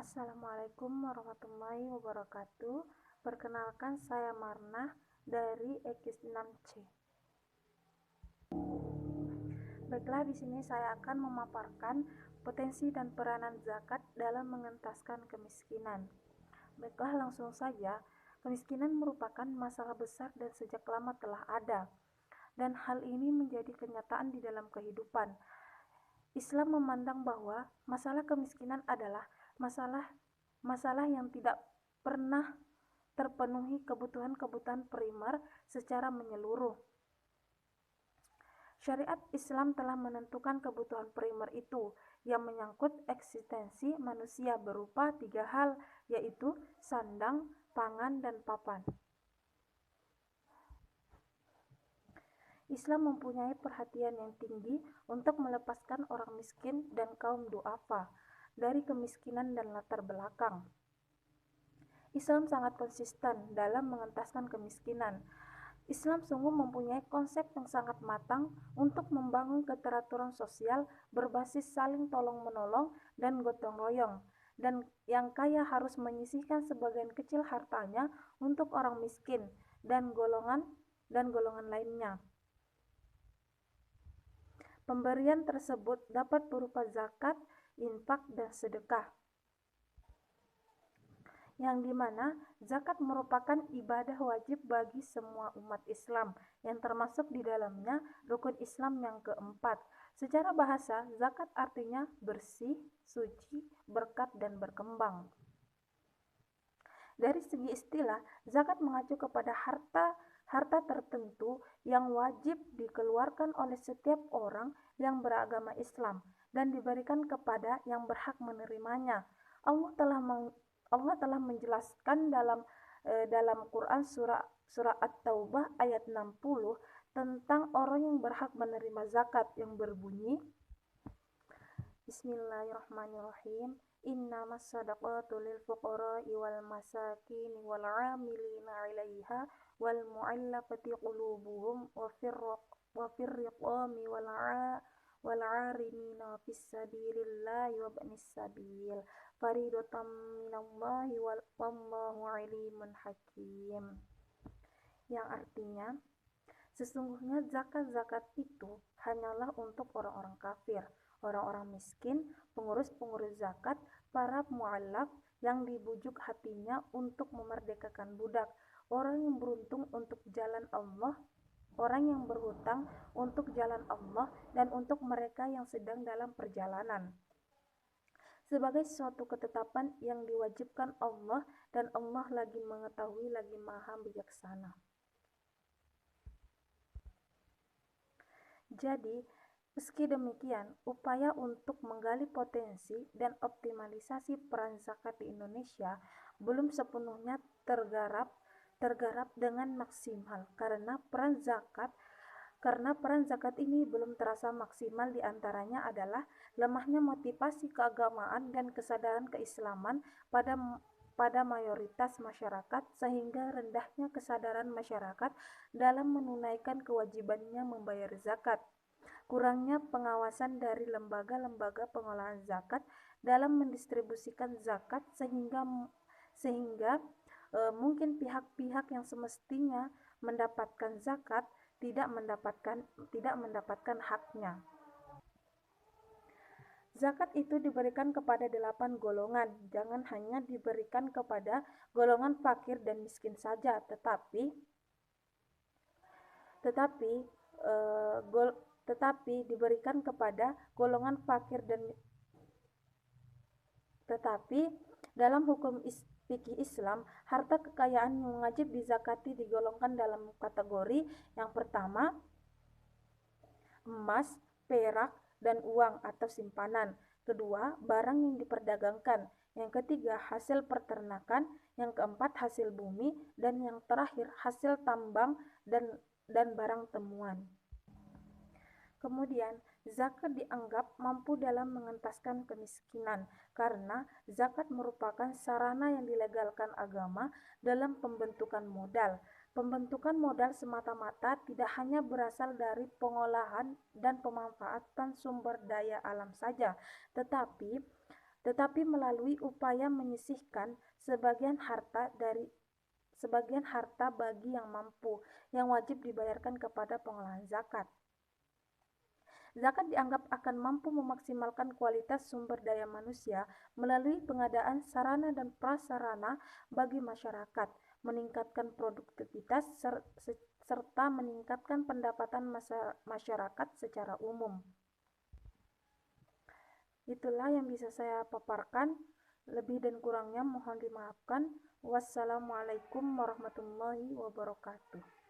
Assalamualaikum warahmatullahi wabarakatuh. Perkenalkan, saya Marnah dari Ekis 6C. Baiklah, di sini saya akan memaparkan potensi dan peranan zakat dalam mengentaskan kemiskinan. Baiklah, langsung saja. Kemiskinan merupakan masalah besar dan sejak lama telah ada, dan hal ini menjadi kenyataan di dalam kehidupan. Islam memandang bahwa masalah kemiskinan adalah masalah yang tidak pernah terpenuhi kebutuhan-kebutuhan primer secara menyeluruh. Syariat Islam telah menentukan kebutuhan primer itu yang menyangkut eksistensi manusia berupa 3 hal, yaitu sandang, pangan, dan papan. Islam mempunyai perhatian yang tinggi untuk melepaskan orang miskin dan kaum du'afa dari kemiskinan dan latar belakang. Islam sangat konsisten dalam mengentaskan kemiskinan. Islam sungguh mempunyai konsep yang sangat matang untuk membangun keteraturan sosial berbasis saling tolong-menolong dan gotong royong, dan yang kaya harus menyisihkan sebagian kecil hartanya untuk orang miskin dan golongan lainnya. Pemberian tersebut dapat berupa zakat, infak, dan sedekah, yang dimana zakat merupakan ibadah wajib bagi semua umat Islam, yang termasuk di dalamnya rukun Islam yang keempat. Secara bahasa, zakat artinya bersih, suci, berkat, dan berkembang. Dari segi istilah, zakat mengacu kepada harta tertentu yang wajib dikeluarkan oleh setiap orang yang beragama Islam dan diberikan kepada yang berhak menerimanya. Allah telah menjelaskan dalam Quran surah At-Taubah ayat 60 tentang orang yang berhak menerima zakat yang berbunyi, Bismillahirrahmanirrahim. Innamas shadaqatu lil fuqara'i wal masakin wal 'amilina 'alaiha wal mu'allafati qulubuhum wa fir riqami wal 'arimina fis sabilillahi wa ibnis sabil faridatan minallahi wallahu 'alimun hakim. Yang artinya, sesungguhnya zakat itu hanyalah untuk orang-orang kafir, orang-orang miskin, pengurus-pengurus zakat, para mu'allaf yang dibujuk hatinya untuk memerdekakan budak, orang yang beruntung untuk jalan Allah, orang yang berhutang untuk jalan Allah, dan untuk mereka yang sedang dalam perjalanan, sebagai suatu ketetapan yang diwajibkan Allah, dan Allah lagi mengetahui, lagi maha bijaksana. Jadi, meski demikian, upaya untuk menggali potensi dan optimalisasi peran zakat di Indonesia belum sepenuhnya tergarap dengan maksimal karena peran zakat ini belum terasa maksimal. Diantaranya adalah lemahnya motivasi keagamaan dan kesadaran keislaman pada mayoritas masyarakat, sehingga rendahnya kesadaran masyarakat dalam menunaikan kewajibannya membayar zakat. Kurangnya pengawasan dari lembaga-lembaga pengolahan zakat dalam mendistribusikan zakat, sehingga mungkin pihak-pihak yang semestinya mendapatkan zakat tidak mendapatkan haknya. Zakat itu diberikan kepada 8 golongan, jangan hanya diberikan kepada golongan fakir dan miskin saja, tetapi diberikan kepada golongan fakir tetapi dalam hukum fikih Islam, harta kekayaan yang wajib dizakati digolongkan dalam kategori yang pertama, emas, perak, dan uang atau simpanan. Kedua, barang yang diperdagangkan. Yang ketiga, hasil peternakan. Yang keempat, hasil bumi. Dan yang terakhir, hasil tambang dan barang temuan. Kemudian, zakat dianggap mampu dalam mengentaskan kemiskinan karena zakat merupakan sarana yang dilegalkan agama dalam pembentukan modal. Pembentukan modal semata-mata tidak hanya berasal dari pengolahan dan pemanfaatan sumber daya alam saja, tetapi tetapi melalui upaya menyisihkan sebagian harta bagi yang mampu, yang wajib dibayarkan kepada pengolahan zakat. Zakat dianggap akan mampu memaksimalkan kualitas sumber daya manusia melalui pengadaan sarana dan prasarana bagi masyarakat, meningkatkan produktivitas, serta meningkatkan pendapatan masyarakat secara umum. Itulah yang bisa saya paparkan. Lebih dan kurangnya mohon dimaafkan. Wassalamualaikum warahmatullahi wabarakatuh.